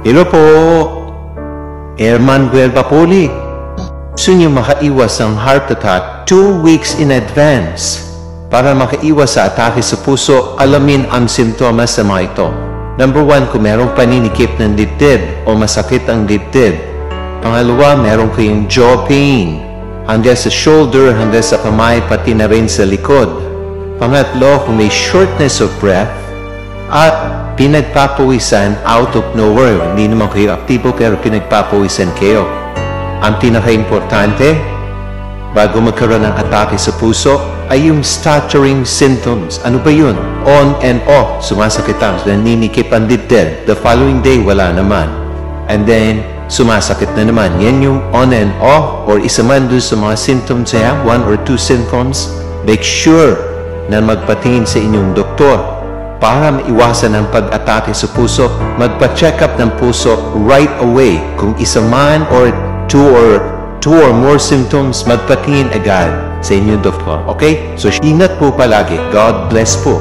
Hello po, Herman Guelbapoli. Gusto niyo makaiwas ng heart attack 2 weeks in advance. Para makaiwas sa atake sa puso, alamin ang simptomas sa mga ito. Number 1, kung merong paninikip ng dibdib o masakit ang dibdib. Pangalawa, merong kayong jaw pain. Hanggang sa shoulder, hanggang sa kamay, pati na rin sa likod. Pangatlo, kung may shortness of breath at pinagpapawisan out of nowhere. Hindi naman kayo aktibo pero pinagpapawisan kayo. Ang pinaka-importante, bago magkaroon ng atake sa puso, ay yung stuttering symptoms. Ano ba yun? On and off, sumasakit ang naninikip ang dibdib. The following day, wala naman. And then, sumasakit na naman. Yan yung on and off or isa man doon sa mga symptoms niya, 1 or 2 symptoms. Make sure na magpatingin sa inyong doktor para maiwasan ang pag-atake sa puso. Magpa-check up ng puso right away. Kung isa man or two or more symptoms, magpatingin agad sa inyong doktor. Okay? So, ingat po palagi. God bless po.